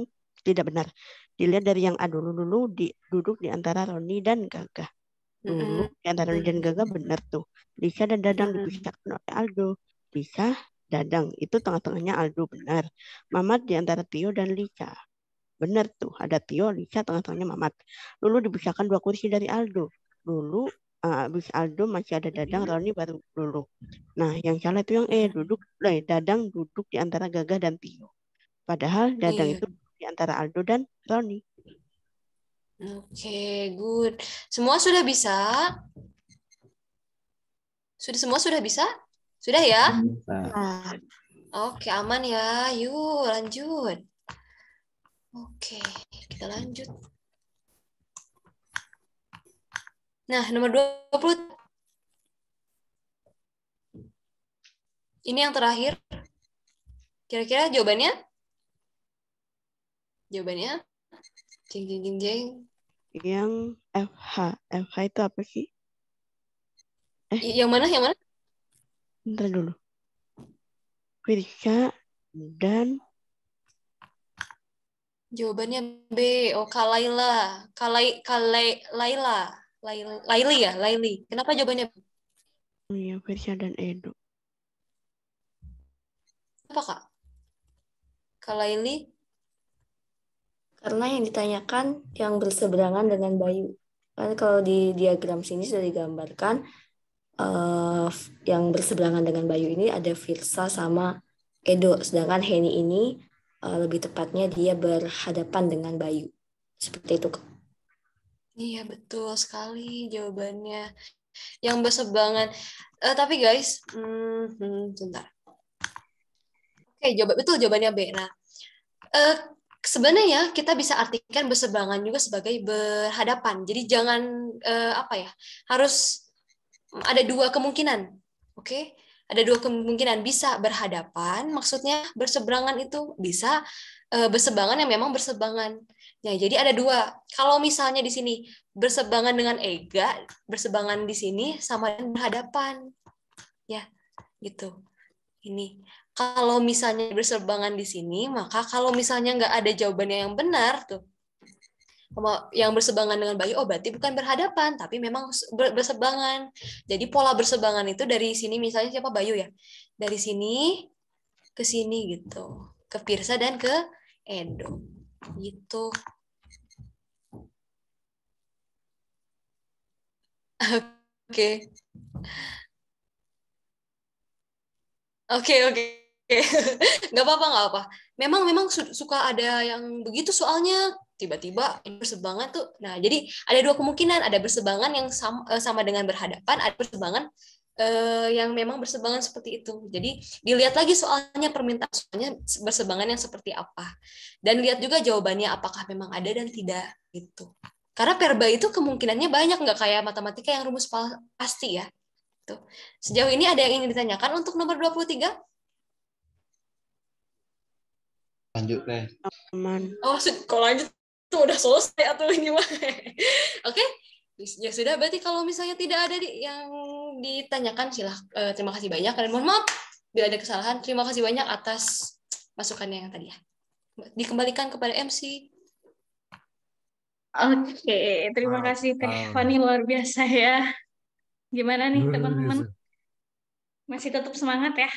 tidak benar. Dilihat dari yang A dulu duduk di antara Roni dan Gagah. Dulu di antara Roni dan Gagah benar tuh. Lisa dan Dadang dipisahkan oleh Aldo. Lisa, Dadang itu tengah-tengahnya Aldo benar. Mamat di antara Tio dan Lisa. Benar tuh, ada Tio, Lisa, tengah-tengahnya Mamat. Dulu dipisahkan 2 kursi dari Aldo. Dulu habis Aldo masih ada Dadang, Roni baru dulu. Nah, yang salah itu yang Dadang duduk di antara Gagah dan Tio. Padahal Dadang itu di antara Aldo dan Roni. Oke, good. Semua sudah bisa? Semua sudah bisa? Sudah ya? Oke, aman ya. Yuk, lanjut. Oke, kita lanjut. Nah, nomor 20. Ini yang terakhir. Kira-kira jawabannya? Jawabannya? Jeng, jeng, jeng, jeng. Yang FH. FH itu apa sih? Yang mana? Yang mana? Bentar dulu. Firsa dan jawabannya B. Oh, Kalaila. Laila. Laili ya? Laili. Kenapa jawabannya? Iya, Firsa dan Edo. Apa, Kak? Kalaili? Karena yang ditanyakan yang berseberangan dengan Bayu. Kan kalau di diagram sini sudah digambarkan yang berseberangan dengan Bayu ini ada Firsa sama Edo. Sedangkan Heni ini lebih tepatnya dia berhadapan dengan Bayu. Seperti itu, Kak. Iya, betul sekali jawabannya. Yang berseberangan. Tapi guys, sebentar. Oke, betul jawabannya B. Nah, sebenarnya kita bisa artikan berseberangan juga sebagai berhadapan. Jadi jangan harus ada dua kemungkinan. Oke? Ada dua kemungkinan, bisa berhadapan, maksudnya berseberangan itu bisa berseberangan yang memang berseberangan. Ya, jadi ada dua. Kalau misalnya di sini berseberangan dengan Ega, berseberangan di sini sama dengan berhadapan. Ya, gitu. Ini. Kalau misalnya berseberangan di sini, maka kalau misalnya nggak ada jawabannya yang benar tuh, yang berseberangan dengan Bayu, oh berarti bukan berhadapan, tapi memang berseberangan. Jadi pola berseberangan itu dari sini, misalnya siapa Bayu ya, dari sini ke sini gitu, ke Firsa dan ke Edo, gitu. Oke. Oke. Nggak apa-apa. Memang suka ada yang begitu soalnya tiba-tiba berseberangan tuh. Nah, jadi ada dua kemungkinan, ada berseberangan yang sama dengan berhadapan, ada berseberangan yang memang berseberangan seperti itu. Jadi dilihat lagi soalnya, permintaan soalnya berseberangan yang seperti apa. Dan lihat juga jawabannya apakah memang ada dan tidak gitu. Karena perba itu kemungkinannya banyak, nggak kayak matematika yang rumus pasti ya. Tuh. Sejauh ini ada yang ingin ditanyakan untuk nomor 23? Lanjut deh. Aman. Oh, kalau lanjut tuh udah selesai atau ini mah. Oke. Ya sudah, berarti kalau misalnya tidak ada yang ditanyakan, terima kasih banyak. Dan mohon maaf bila ada kesalahan. Terima kasih banyak atas masukannya yang tadi ya. Dikembalikan kepada MC. Oke, terima kasih Teh Fani, luar biasa ya. Gimana nih teman-teman? Masih tetap semangat ya?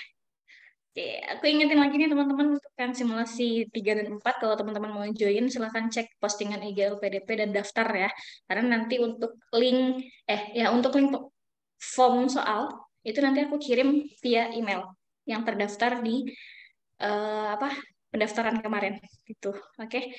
Oke, aku ingetin lagi nih teman-teman untuk kan simulasi 3 dan 4, kalau teman-teman mau join silahkan cek postingan IG LPDP dan daftar ya. Karena nanti untuk link form soal itu nanti aku kirim via email yang terdaftar di pendaftaran kemarin gitu. Oke.